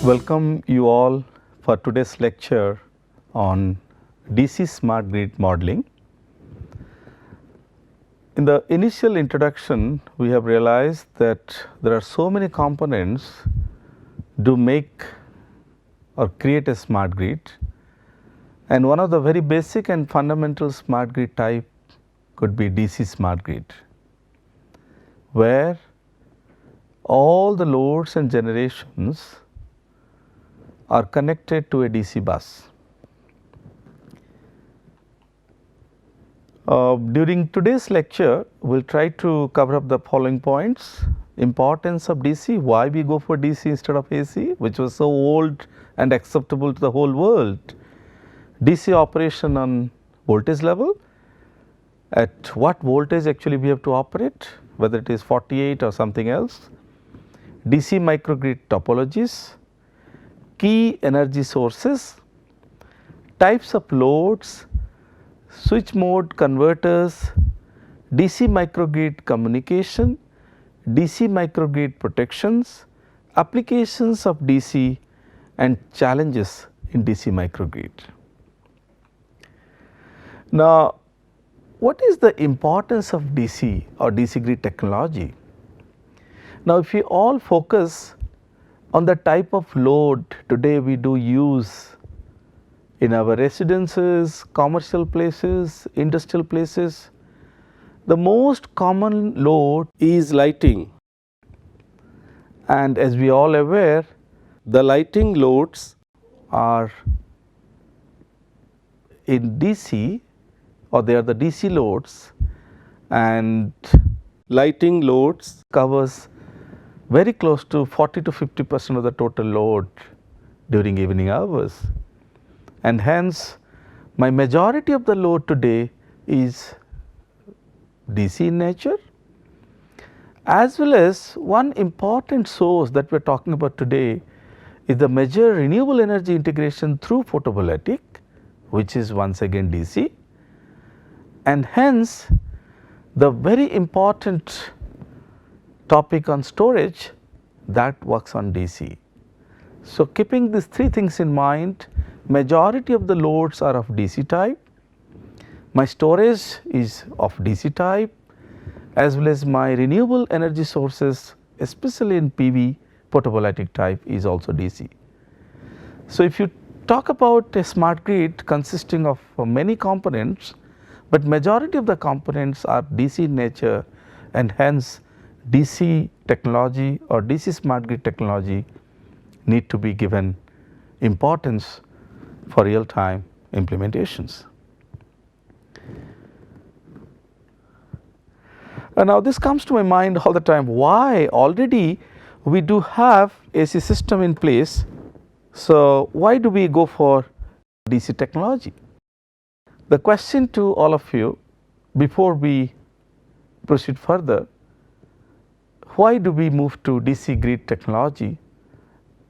Welcome you all for today's lecture on DC smart grid modeling. In the initial introduction, we have realized that there are so many components to make or create a smart grid, and one of the very basic and fundamental smart grid type could be DC smart grid, where all the loads and generations are connected to a DC bus. During today's lecture, we will try to cover up the following points: importance of DC, why we go for DC instead of AC, which was so old and acceptable to the whole world, DC operation on voltage level, at what voltage actually we have to operate, whether it is 48 or something else, DC microgrid topologies, key energy sources, types of loads, switch mode converters, DC microgrid communication, DC microgrid protections, applications of DC and challenges in DC microgrid. Now, what is the importance of DC or DC grid technology? Now, if we all focus on the type of load today we do use in our residences, commercial places, industrial places, the most common load is lighting. And as we all aware, the lighting loads are in DC, or they are the DC loads, and lighting loads covers very close to 40 to 50% of the total load during evening hours. And hence, my majority of the load today is DC in nature, as well as one important source that we are talking about today is the major renewable energy integration through photovoltaic, which is once again DC, and hence the very important topic on storage that works on DC. So, keeping these three things in mind, majority of the loads are of DC type, my storage is of DC type, as well as my renewable energy sources, especially in PV photovoltaic type, is also DC. So, if you talk about a smart grid consisting of many components, but majority of the components are DC in nature, and hence DC technology or DC smart grid technology need to be given importance for real time implementations. And now this comes to my mind all the time, why already we do have AC system in place, so why do we go for DC technology? The question to all of you before we proceed further, why do we move to DC grid technology?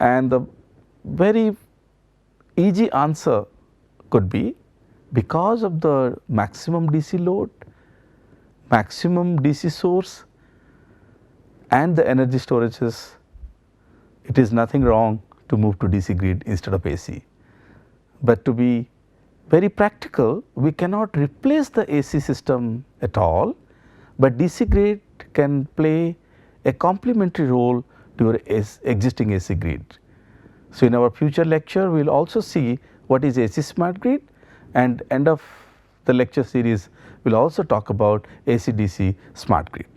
And the very easy answer could be because of the maximum DC load, maximum DC source, and the energy storages. It is nothing wrong to move to DC grid instead of AC. But to be very practical, we cannot replace the AC system at all, but DC grid can play a complementary role to your existing AC grid. So, in our future lecture, we will also see what is AC smart grid, and end of the lecture series we will also talk about AC DC smart grid.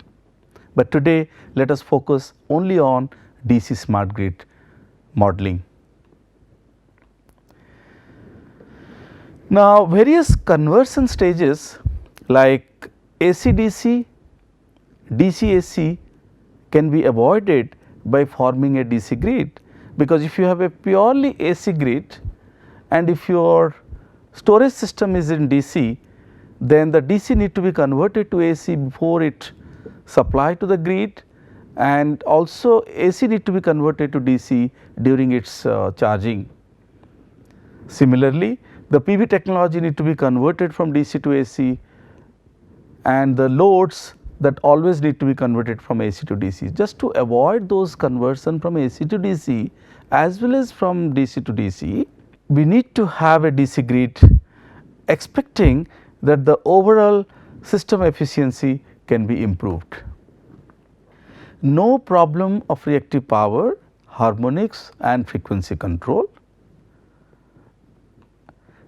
But today let us focus only on DC smart grid modeling. Now, various conversion stages like AC DC, DC AC can be avoided by forming a DC grid, because if you have a purely AC grid and if your storage system is in DC, then the DC need to be converted to AC before it supplied to the grid, and also AC need to be converted to DC during its charging. Similarly, the PV technology need to be converted from DC to AC, and the loads that always need to be converted from AC to DC. Just to avoid those conversion from AC to DC, as well as from DC to DC, we need to have a DC grid expecting that the overall system efficiency can be improved. No problem of reactive power, harmonics and frequency control,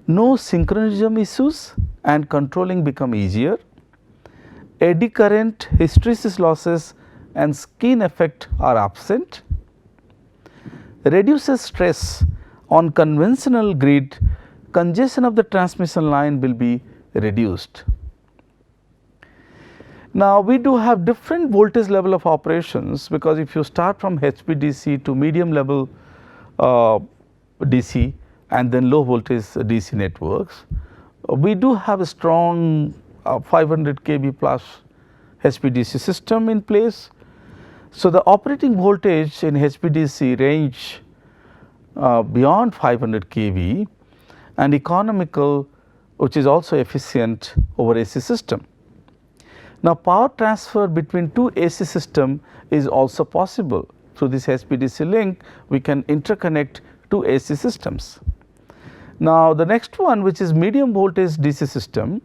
no synchronism issues and controlling become easier, eddy current, hysteresis losses and skin effect are absent, reduces stress on conventional grid, congestion of the transmission line will be reduced. Now, we do have different voltage level of operations, because if you start from HVDC to medium level DC and then low voltage DC networks, we do have a strong 500 kV plus HVDC system in place. So, the operating voltage in HVDC range beyond 500 kV and economical, which is also efficient over AC system. Now, power transfer between two AC system is also possible. Through this HVDC link, we can interconnect two AC systems. Now, the next one, which is medium voltage DC system,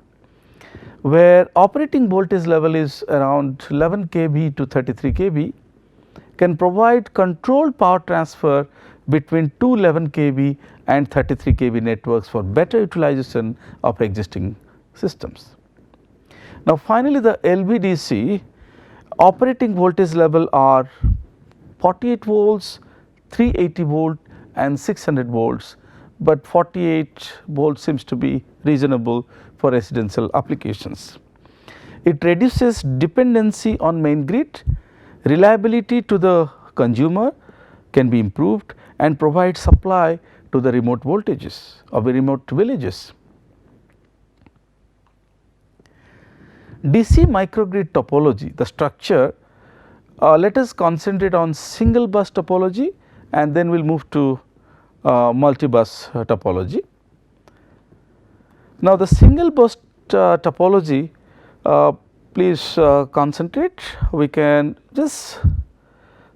where operating voltage level is around 11 kV to 33 kV, can provide controlled power transfer between two 11 kV and 33 kV networks for better utilization of existing systems. Now, finally, the LVDC operating voltage level are 48 volts, 380 volt and 600 volts, but 48 volts seems to be reasonable for residential applications. It reduces dependency on main grid, reliability to the consumer can be improved and provide supply to the remote voltages of the remote villages. DC microgrid topology, the structure, let us concentrate on single bus topology and then we will move to multi-bus topology. Now, the single bus topology, please concentrate. We can just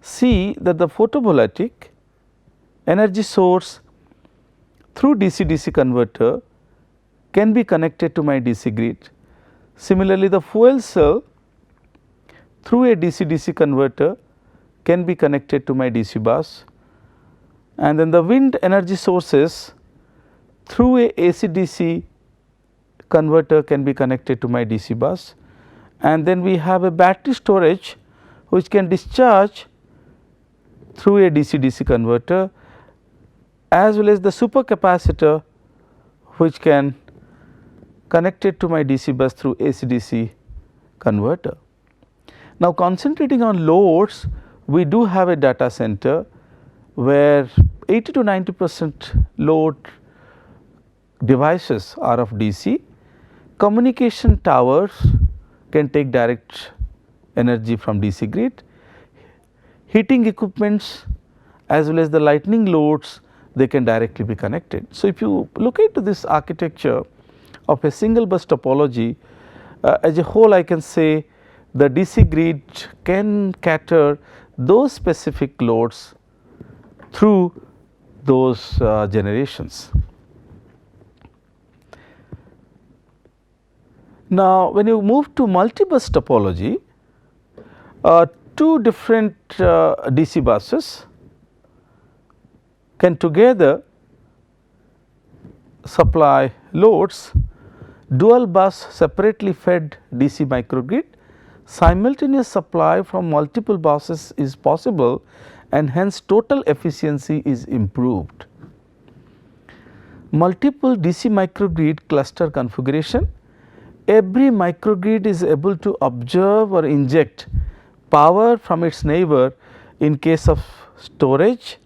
see that the photovoltaic energy source through DC-DC converter can be connected to my DC grid. Similarly, the fuel cell through a DC-DC converter can be connected to my DC bus, and then the wind energy sources through a AC-DC converter can be connected to my DC bus, and then we have a battery storage which can discharge through a DC-DC converter, as well as the supercapacitor which can connect it to my DC bus through AC-DC converter. Now, concentrating on loads, we do have a data center where 80 to 90% load devices are of DC. Communication towers can take direct energy from DC grid. Heating equipments as well as the lighting loads, they can directly be connected. So, if you look into this architecture of a single bus topology, as a whole I can say the DC grid can cater those specific loads through those generations. Now, when you move to multi-bus topology, two different DC buses can together supply loads. Dual bus separately fed DC microgrid, simultaneous supply from multiple buses is possible and hence total efficiency is improved. Multiple DC microgrid cluster configuration, every microgrid is able to observe or inject power from its neighbor in case of shortage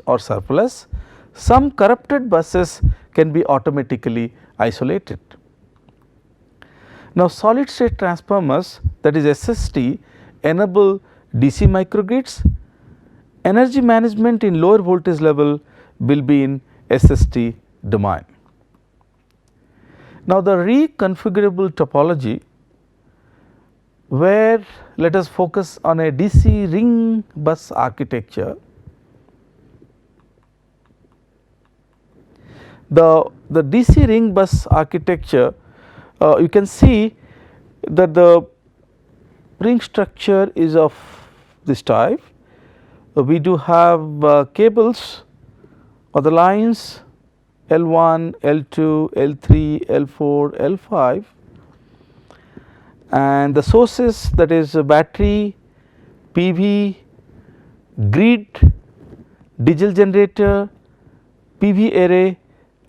or surplus. Some corrupted buses can be automatically isolated. Now, solid state transformers, that is SST, enable DC microgrids. Energy management in lower voltage level will be in SST domain. Now, the reconfigurable topology, where let us focus on a DC ring bus architecture. The DC ring bus architecture, you can see that the ring structure is of this type. We do have cables or the lines L1, L2, L3, L4, L5, and the sources, that is battery, PV, grid, diesel generator, PV array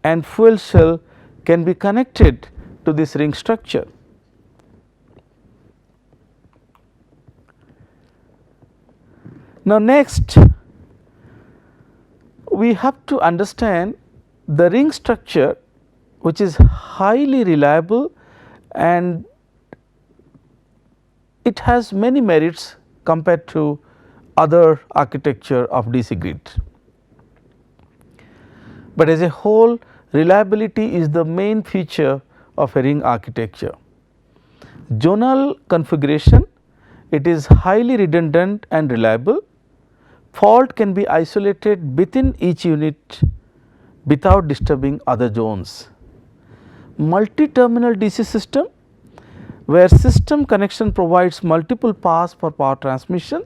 and fuel cell can be connected to this ring structure. Now, next we have to understand the ring structure, which is highly reliable and it has many merits compared to other architecture of DC grid. But as a whole, reliability is the main feature of a ring architecture. Zonal configuration, it is highly redundant and reliable. Fault can be isolated within each unit without disturbing other zones. Multi-terminal DC system, where system connection provides multiple paths for power transmission,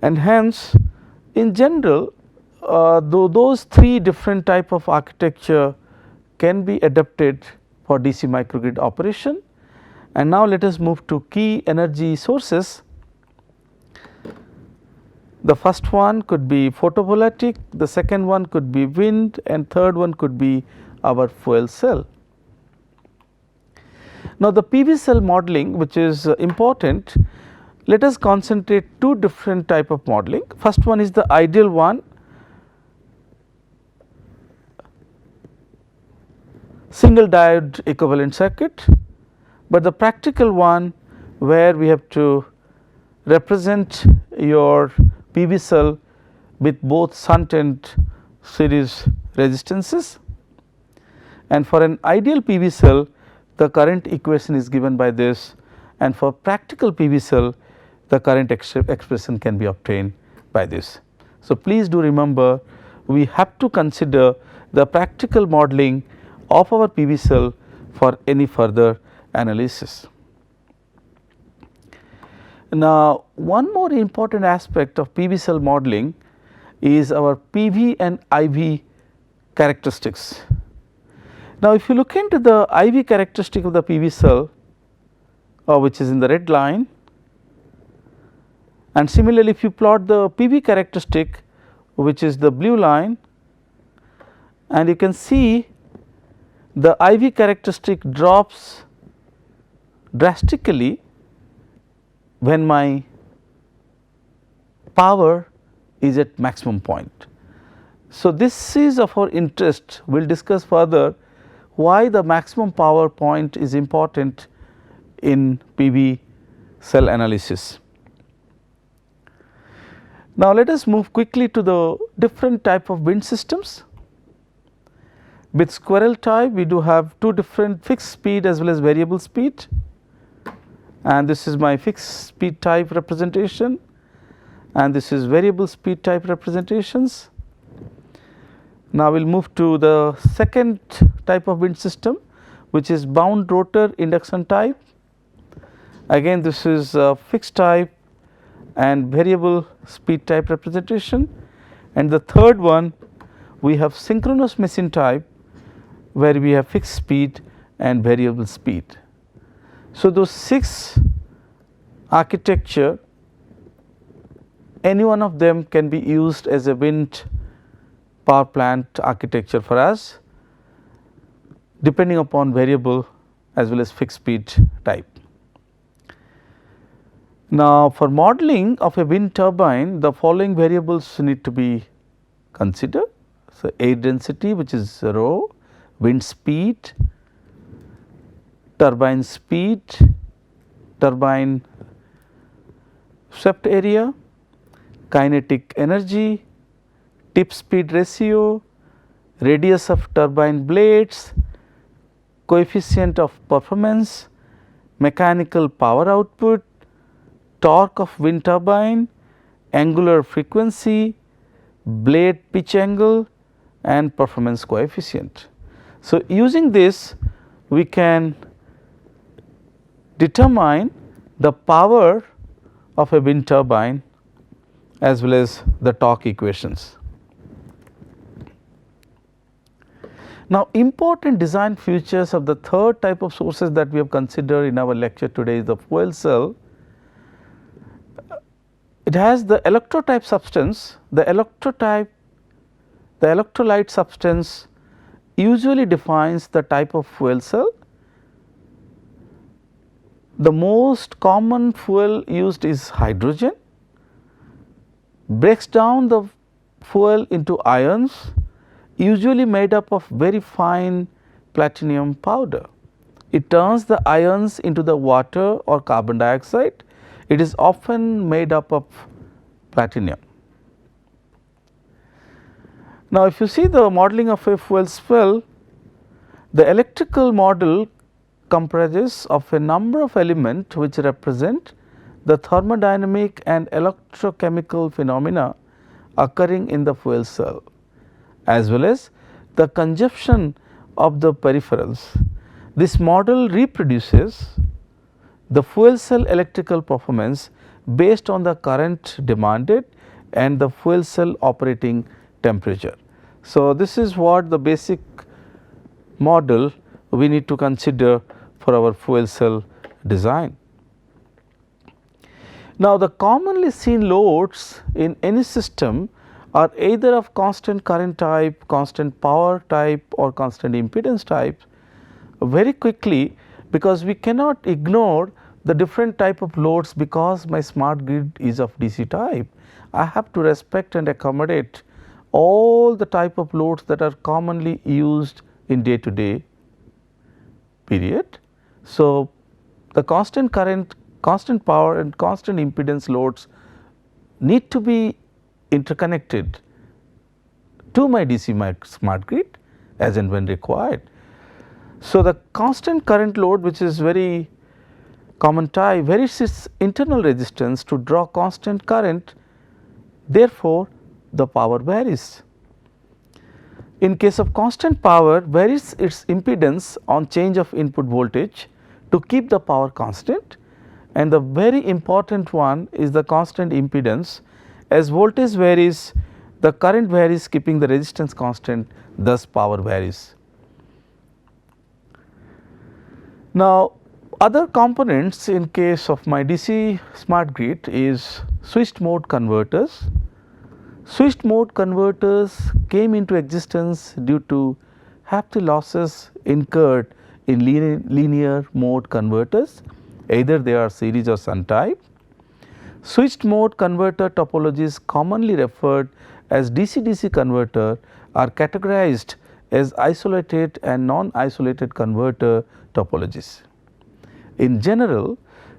and hence in general those three different type of architecture can be adapted for DC microgrid operation. And now let us move to key energy sources. The first one could be photovoltaic, the second one could be wind, and third one could be our fuel cell. Now, the PV cell modeling, which is important, let us concentrate two different type of modeling. First one is the ideal one, single diode equivalent circuit, but the practical one where we have to represent your PV cell with both shunt and series resistances. And for an ideal PV cell, the current equation is given by this, and for practical PV cell the current expression can be obtained by this. So, please do remember, we have to consider the practical modeling of our PV cell for any further analysis. Now, one more important aspect of PV cell modeling is our PV and IV characteristics. Now, if you look into the IV characteristic of the PV cell, which is in the red line, and similarly if you plot the PV characteristic, which is the blue line, and you can see the IV characteristic drops drastically when my power is at maximum point. So, this is of our interest. We will discuss further why the maximum power point is important in PV cell analysis. Now, let us move quickly to the different type of wind systems. With squirrel type, we do have two different fixed speed as well as variable speed, and this is my fixed speed type representation, and this is variable speed type representations. Now, we will move to the second type of wind system, which is bound rotor induction type. Again, this is fixed type and variable speed type representation, and the third one we have synchronous machine type, where we have fixed speed and variable speed. So, those 6 architecture, any one of them can be used as a wind power plant architecture for us, depending upon variable as well as fixed speed type. Now, for modeling of a wind turbine, the following variables need to be considered. So, air density, which is rho, wind speed, turbine speed, turbine swept area, kinetic energy, tip speed ratio, radius of turbine blades, coefficient of performance, mechanical power output, torque of wind turbine, angular frequency, blade pitch angle and performance coefficient. So, using this we can determine the power of a wind turbine as well as the torque equations. Now, important design features of the third type of sources that we have considered in our lecture today is the fuel cell. It has the electrotype substance. The electrolyte substance usually defines the type of fuel cell. The most common fuel used is hydrogen, breaks down the fuel into ions, usually made up of very fine platinum powder. It turns the ions into the water or carbon dioxide. It is often made up of platinum. Now, if you see the modeling of a fuel cell, the electrical model comprises of a number of elements which represent the thermodynamic and electrochemical phenomena occurring in the fuel cell, as well as the consumption of the peripherals. This model reproduces the fuel cell electrical performance based on the current demanded and the fuel cell operating temperature. So, this is what the basic model we need to consider for our fuel cell design. Now, the commonly seen loads in any system are either of constant current type, constant power type or constant impedance type. Very quickly, because we cannot ignore the different type of loads, because my smart grid is of DC type, I have to respect and accommodate all the type of loads that are commonly used in day to day period. So, the constant current, constant power and constant impedance loads need to be interconnected to my DC smart grid as and when required. So, the constant current load, which is very common type, varies its internal resistance to draw constant current, therefore, the power varies. In case of constant power, varies its impedance on change of input voltage to keep the power constant, and the very important one is the constant impedance. As voltage varies, the current varies, keeping the resistance constant, thus power varies. Now, other components in case of my DC smart grid is switched mode converters. Switched mode converters came into existence due to hefty losses incurred in linear mode converters, either they are series or shunt type. Switched mode converter topologies, commonly referred as DC-DC converter, are categorized as isolated and non-isolated converter topologies. In general,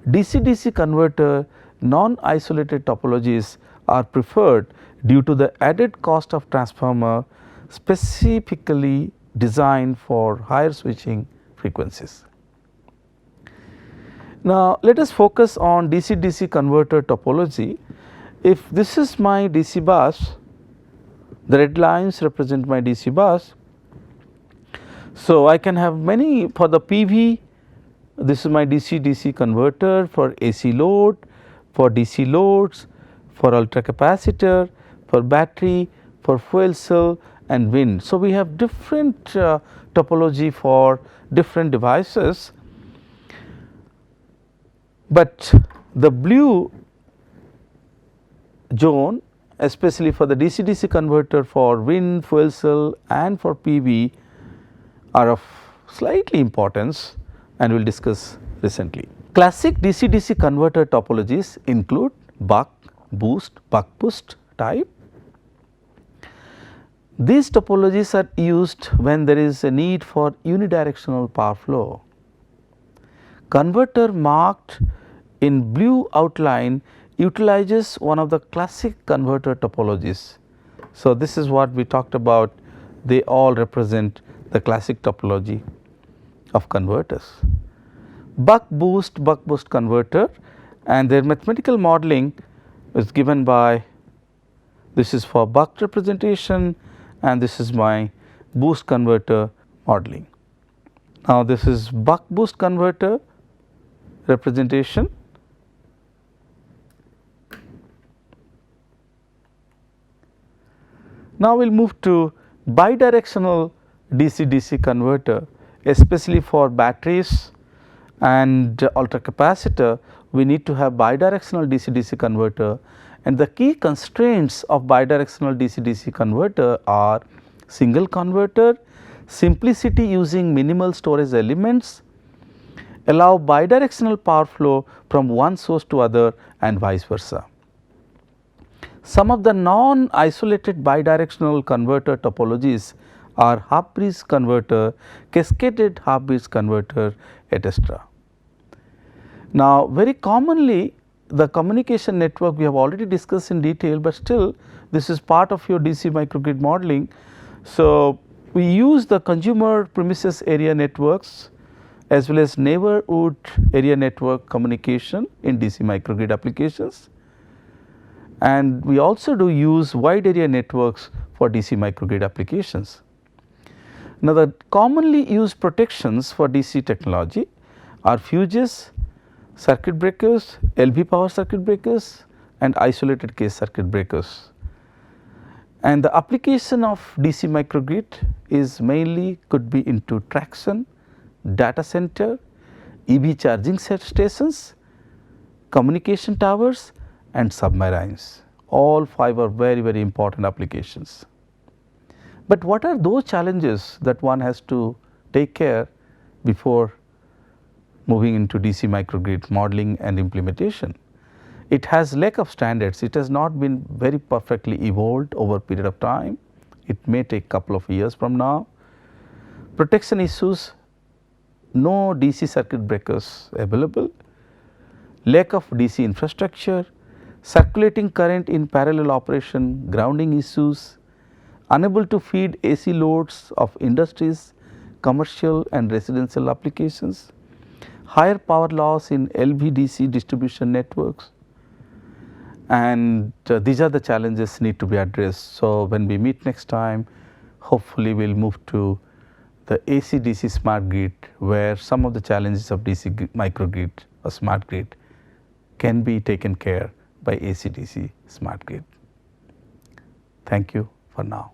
DC-DC converter non-isolated topologies are preferred due to the added cost of transformer specifically designed for higher switching frequencies. Now, let us focus on DC-DC converter topology. If this is my DC bus, the red lines represent my DC bus. So, I can have many for the PV. This is my DC-DC converter for AC load, for DC loads, for ultra capacitor, for battery, for fuel cell and wind. So, we have different topology for different devices, but the blue zone, especially for the DC-DC converter for wind, fuel cell and for PV, are of slightly importance and we will discuss recently. Classic DC-DC converter topologies include buck, boost, buck boost type. These topologies are used when there is a need for unidirectional power flow. Converter marked in blue outline utilizes one of the classic converter topologies. So, this is what we talked about, they all represent the classic topology of converters. buck boost converter, and their mathematical modeling is given by, this is for buck representation and this is my boost converter modeling. Now, this is buck boost converter representation. Now, we will move to bidirectional DC-DC converter, especially for batteries and ultra capacitor. We need to have bidirectional DC-DC converter, and the key constraints of bidirectional DC-DC converter are single converter, simplicity using minimal storage elements, allow bidirectional power flow from one source to other and vice versa. Some of the non-isolated bidirectional converter topologies are half bridge converter, cascaded half bridge converter, etc. Now, very commonly the communication network we have already discussed in detail, but still this is part of your DC microgrid modeling. So, we use the consumer premises area networks as well as neighborhood area network communication in DC microgrid applications, and we also do use wide area networks for DC microgrid applications. Now, the commonly used protections for DC technology are fuses, circuit breakers, LV power circuit breakers and isolated case circuit breakers. And the application of DC microgrid is mainly could be into traction, data center, EV charging stations, communication towers and submarines. All 5 are very, very important applications. But what are those challenges that one has to take care before moving into DC microgrid modeling and implementation? It has lack of standards. It has not been very perfectly evolved over a period of time. It may take couple of years from now. Protection issues, no DC circuit breakers available, lack of DC infrastructure, circulating current in parallel operation, grounding issues, unable to feed AC loads of industries, commercial and residential applications, higher power loss in LV-DC distribution networks, and these are the challenges need to be addressed. So, when we meet next time, hopefully we will move to the AC-DC smart grid, where some of the challenges of DC microgrid or smart grid can be taken care by AC-DC smart grid. Thank you for now.